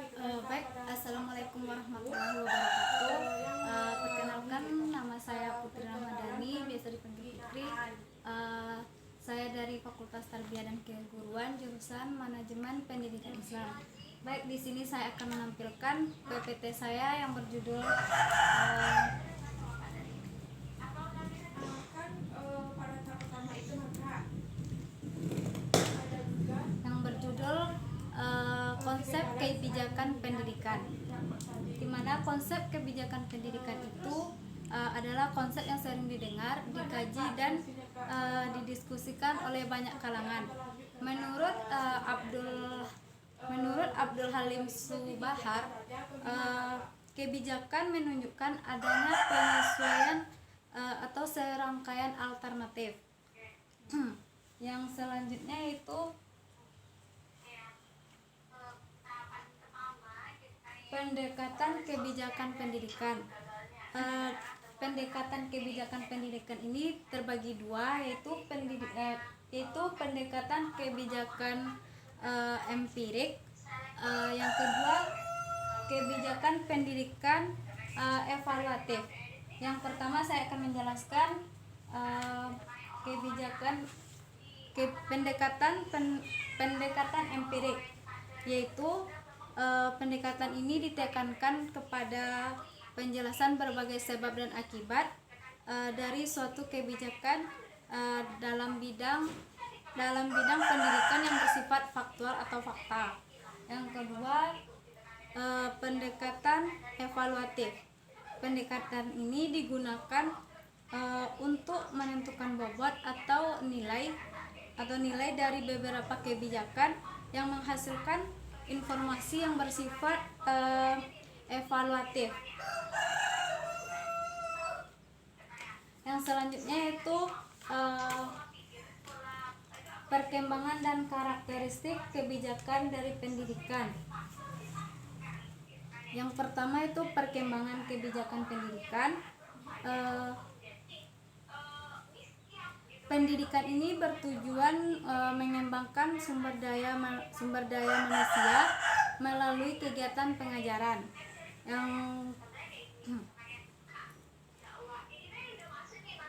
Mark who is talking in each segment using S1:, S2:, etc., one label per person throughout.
S1: Baik, Assalamualaikum warahmatullahi wabarakatuh. Perkenalkan, nama saya Putri Ramadhani, biasa dipanggil Putri. Saya dari Fakultas Tarbiyah dan Keguruan, jurusan Manajemen Pendidikan Islam. Baik, di sini saya akan menampilkan PPT saya yang berjudul konsep kebijakan pendidikan, di mana konsep kebijakan pendidikan itu adalah konsep yang sering didengar, dikaji, dan didiskusikan oleh banyak kalangan. Menurut Abdul Halim Subahar, kebijakan menunjukkan adanya penyesuaian atau serangkaian alternatif. Yang selanjutnya itu pendekatan kebijakan pendidikan. Pendekatan kebijakan pendidikan ini terbagi dua, yaitu pendekatan kebijakan empirik. Yang kedua, kebijakan pendidikan evaluatif. Yang pertama saya akan menjelaskan pendekatan empirik, yaitu pendekatan ini ditekankan kepada penjelasan berbagai sebab dan akibat dari suatu kebijakan dalam bidang pendidikan yang bersifat faktual atau fakta. Yang kedua, pendekatan evaluatif. Pendekatan ini digunakan untuk menentukan bobot atau nilai dari beberapa kebijakan yang menghasilkan informasi yang bersifat evaluatif. Yang selanjutnya yaitu perkembangan dan karakteristik kebijakan dari pendidikan. Yang pertama itu perkembangan kebijakan pendidikan. Pendidikan ini bertujuan mengembangkan sumber daya manusia melalui kegiatan pengajaran.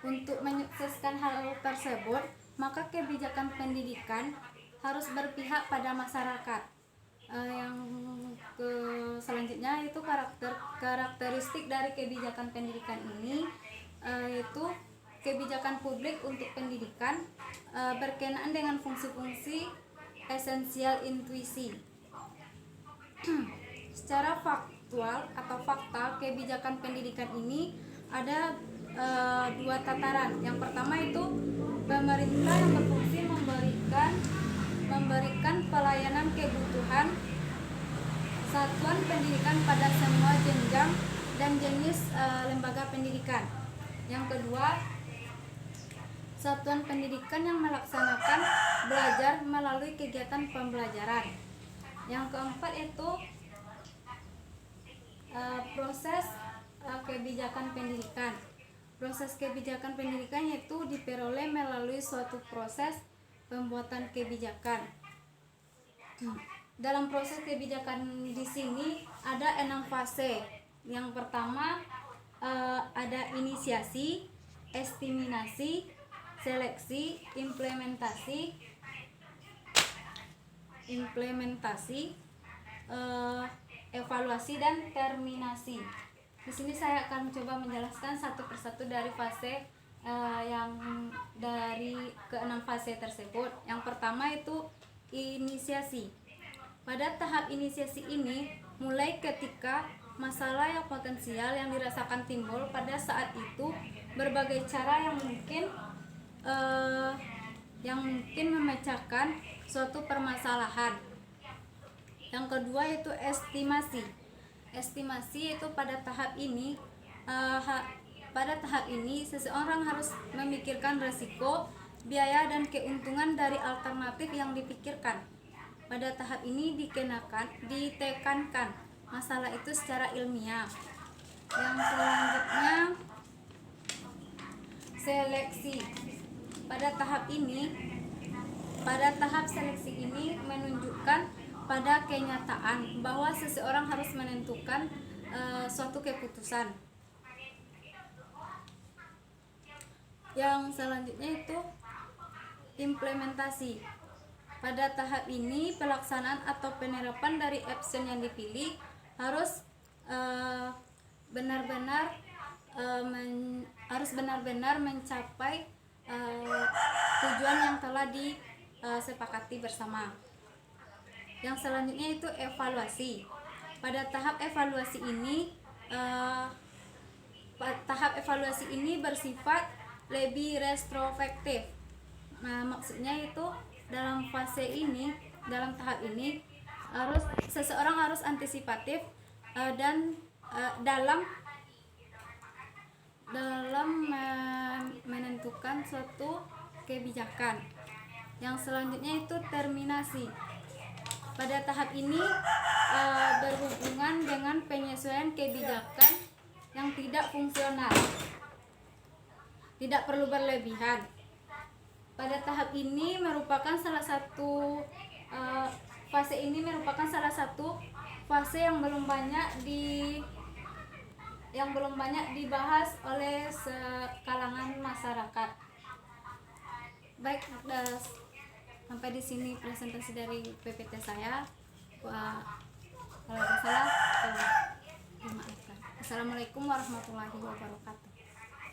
S1: Untuk menyukseskan hal tersebut, maka kebijakan pendidikan harus berpihak pada masyarakat. Selanjutnya itu karakteristik dari kebijakan pendidikan ini, yaitu kebijakan publik untuk pendidikan berkenaan dengan fungsi-fungsi esensial intuisi. Secara faktual atau fakta, kebijakan pendidikan ini ada dua tataran. Yang pertama itu pemerintah yang berfungsi memberikan pelayanan kebutuhan satuan pendidikan pada semua jenjang dan jenis lembaga pendidikan. Yang kedua, satuan pendidikan yang melaksanakan belajar melalui kegiatan pembelajaran. Yang keempat itu proses kebijakan pendidikan. Proses kebijakan pendidikan yaitu diperoleh melalui suatu proses pembuatan kebijakan. Dalam proses kebijakan di sini ada 6 fase. Yang pertama ada inisiasi, estimasi, seleksi, implementasi, evaluasi, dan terminasi. Di sini saya akan mencoba menjelaskan satu persatu dari fase yang dari ke-6 fase tersebut. Yang pertama itu inisiasi. Pada tahap inisiasi ini mulai ketika masalah yang potensial yang dirasakan timbul pada saat itu, berbagai cara yang mungkin memecahkan suatu permasalahan. Yang kedua itu estimasi. Estimasi itu pada tahap ini seseorang harus memikirkan risiko, biaya, dan keuntungan dari alternatif yang dipikirkan. Pada tahap ini ditekankan masalah itu secara ilmiah. Yang selanjutnya seleksi. Pada tahap seleksi ini menunjukkan pada kenyataan bahwa seseorang harus menentukan suatu keputusan. Yang selanjutnya itu implementasi. Pada tahap ini pelaksanaan atau penerapan dari action yang dipilih harus benar-benar mencapai tujuan yang telah disepakati bersama. Yang selanjutnya itu evaluasi. Pada tahap evaluasi ini bersifat lebih retrospektif. Maksudnya itu dalam tahap ini seseorang harus antisipatif dan dalam menentukan suatu kebijakan. Yang selanjutnya itu terminasi. Pada tahap ini berhubungan dengan penyesuaian kebijakan yang tidak fungsional, tidak perlu berlebihan. Pada tahap ini merupakan salah satu fase yang belum banyak dibahas oleh kalangan masyarakat. Baik, sampai di sini presentasi dari PPT saya. Kalau ada salah, dimaafkan. Assalamualaikum warahmatullahi wabarakatuh.